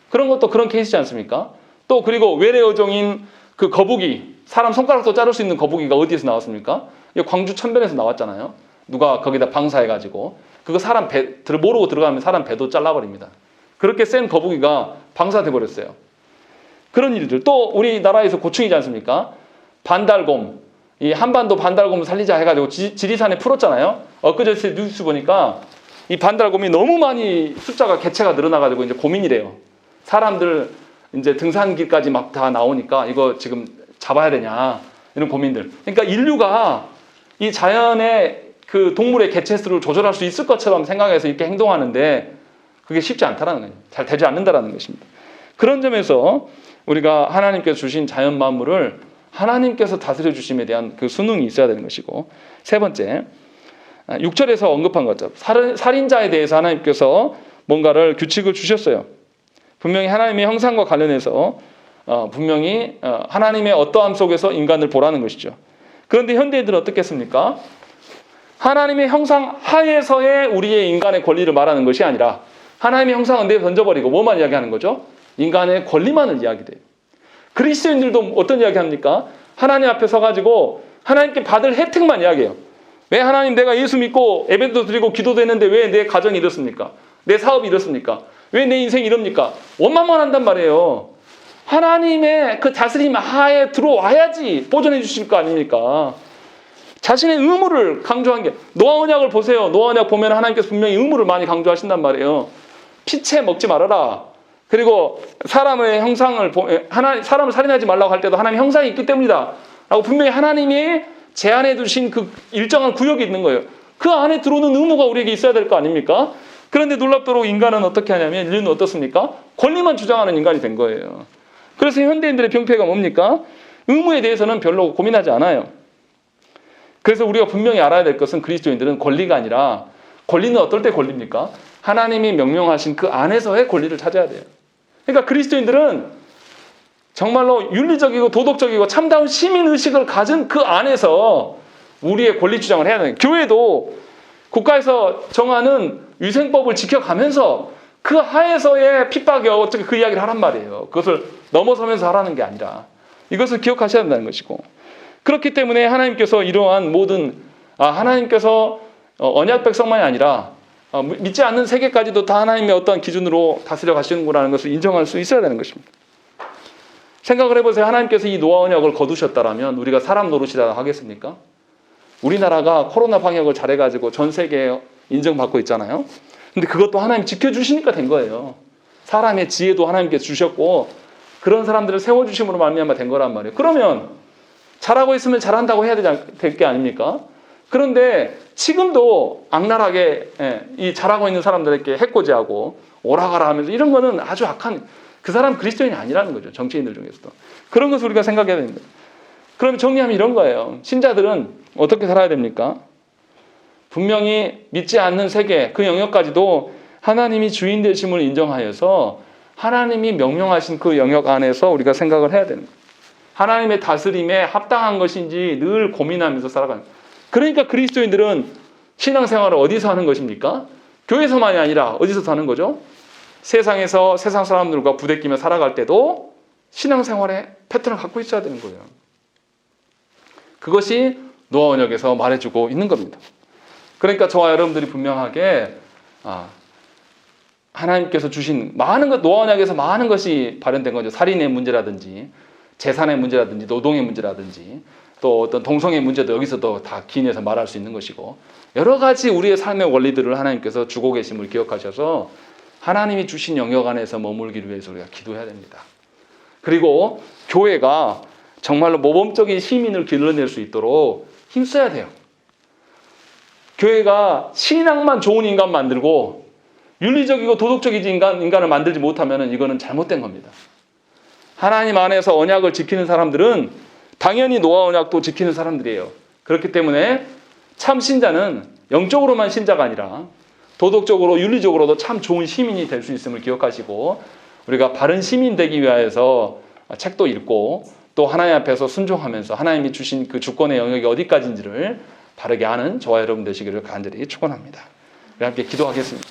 그런 것도 그런 케이스지 않습니까? 또 그리고 외래 어종인 그 거북이, 사람 손가락도 자를 수 있는 거북이가 어디에서 나왔습니까? 광주 천변에서 나왔잖아요. 누가 거기다 방사해가지고 그거 사람 배 모르고 들어가면 사람 배도 잘라버립니다. 그렇게 센 거북이가 방사돼 버렸어요. 그런 일들. 또 우리나라에서 고충이지 않습니까? 반달곰, 이 한반도 반달곰 살리자 해가지고 지리산에 풀었잖아요. 엊그제 뉴스 보니까 이 반달곰이 너무 많이 숫자가 개체가 늘어나가지고 이제 고민이래요. 사람들 이제 등산길까지 막 다 나오니까 이거 지금 잡아야 되냐 이런 고민들. 그러니까 인류가 이 자연의 그 동물의 개체 수를 조절할 수 있을 것처럼 생각해서 이렇게 행동하는데 그게 쉽지 않다라는 거예요. 잘 되지 않는다라는 것입니다. 그런 점에서 우리가 하나님께서 주신 자연 만물을 하나님께서 다스려 주심에 대한 그 순응이 있어야 되는 것이고, 세 번째, 6절에서 언급한 것처럼 살인자에 대해서 하나님께서 뭔가를 규칙을 주셨어요. 분명히 하나님의 형상과 관련해서 분명히 하나님의 어떠함 속에서 인간을 보라는 것이죠. 그런데 현대인들은 어떻겠습니까? 하나님의 형상 하에서의 우리의 인간의 권리를 말하는 것이 아니라 하나님의 형상은 내어 던져버리고 뭐만 이야기하는 거죠? 인간의 권리만을 이야기돼요. 그리스도인들도 어떤 이야기합니까? 하나님 앞에 서가지고 하나님께 받을 혜택만 이야기해요. 왜 하나님 내가 예수 믿고 예배도 드리고 기도도 했는데 왜 내 가정이 이렇습니까? 내 사업이 이렇습니까? 왜 내 인생이 이럽니까? 원망만 한단 말이에요. 하나님의 그 다스림 하에 들어와야지 보존해 주실 거 아닙니까? 자신의 의무를 강조한 게, 노아 언약을 보세요. 노아 언약 보면 하나님께서 분명히 의무를 많이 강조하신단 말이에요. 피채 먹지 말아라. 그리고 사람의 형상을 사람을 살인하지 말라고 할 때도 하나님의 형상이 있기 때문이다 라고 분명히 하나님이 제안해 두신 그 일정한 구역이 있는 거예요. 그 안에 들어오는 의무가 우리에게 있어야 될 거 아닙니까? 그런데 놀랍도록 인간은 어떻게 하냐면, 인류는 어떻습니까? 권리만 주장하는 인간이 된 거예요. 그래서 현대인들의 병폐가 뭡니까? 의무에 대해서는 별로 고민하지 않아요. 그래서 우리가 분명히 알아야 될 것은 그리스도인들은 권리가 아니라, 권리는 어떨 때 권리입니까? 하나님이 명령하신 그 안에서의 권리를 찾아야 돼요. 그러니까 그리스도인들은 정말로 윤리적이고 도덕적이고 참다운 시민의식을 가진 그 안에서 우리의 권리 주장을 해야 돼요. 교회도 국가에서 정하는 위생법을 지켜가면서 그 하에서의 핍박이 어떻게 그 이야기를 하란 말이에요. 그것을 넘어서면서 하라는 게 아니라 이것을 기억하셔야 된다는 것이고, 그렇기 때문에 하나님께서 이러한 모든 하나님께서 언약 백성만이 아니라 믿지 않는 세계까지도 다 하나님의 어떤 기준으로 다스려 가시는구나라는 것을 인정할 수 있어야 되는 것입니다. 생각을 해보세요. 하나님께서 이 노아 언약을 거두셨다라면 우리가 사람 노릇이라 하겠습니까? 우리나라가 코로나 방역을 잘해가지고 전 세계에 인정받고 있잖아요. 근데 그것도 하나님 지켜주시니까 된 거예요. 사람의 지혜도 하나님께서 주셨고 그런 사람들을 세워주심으로 말미암아 된 거란 말이에요. 그러면 잘하고 있으면 잘한다고 해야 될 게 아닙니까? 그런데 지금도 악랄하게 이 잘하고 있는 사람들에게 해코지하고 오라가라 하면서 이런 거는 아주 악한, 그 사람 그리스도인이 아니라는 거죠. 정치인들 중에서도. 그런 것을 우리가 생각해야 됩니다. 그러면 정리하면 이런 거예요. 신자들은 어떻게 살아야 됩니까? 분명히 믿지 않는 세계, 그 영역까지도 하나님이 주인 되심을 인정하여서 하나님이 명령하신 그 영역 안에서 우리가 생각을 해야 되는 거예요. 하나님의 다스림에 합당한 것인지 늘 고민하면서 살아가는 거예요. 그러니까 그리스도인들은 신앙생활을 어디서 하는 것입니까? 교회에서만이 아니라 어디서 사는 거죠? 세상에서 세상 사람들과 부대끼며 살아갈 때도 신앙생활의 패턴을 갖고 있어야 되는 거예요. 그것이 노아 언약에서 말해주고 있는 겁니다. 그러니까 저와 여러분들이 분명하게 하나님께서 주신 많은 것, 노아 언약에서 많은 것이 발현된 거죠. 살인의 문제라든지 재산의 문제라든지 노동의 문제라든지 또 어떤 동성의 문제도 여기서도 다 기인해서 말할 수 있는 것이고, 여러 가지 우리의 삶의 원리들을 하나님께서 주고 계심을 기억하셔서 하나님이 주신 영역 안에서 머물기를 위해서 우리가 기도해야 됩니다. 그리고 교회가 정말로 모범적인 시민을 길러낼 수 있도록 힘써야 돼요. 교회가 신앙만 좋은 인간 만들고 윤리적이고 도덕적인 인간을 만들지 못하면 이거는 잘못된 겁니다. 하나님 안에서 언약을 지키는 사람들은 당연히 노아 언약도 지키는 사람들이에요. 그렇기 때문에 참 신자는 영적으로만 신자가 아니라 도덕적으로 윤리적으로도 참 좋은 시민이 될 수 있음을 기억하시고, 우리가 바른 시민 되기 위해서 책도 읽고 또 하나님 앞에서 순종하면서 하나님이 주신 그 주권의 영역이 어디까지인지를 바르게 아는 저와 여러분 되시기를 간절히 축원합니다. 우리 함께 기도하겠습니다.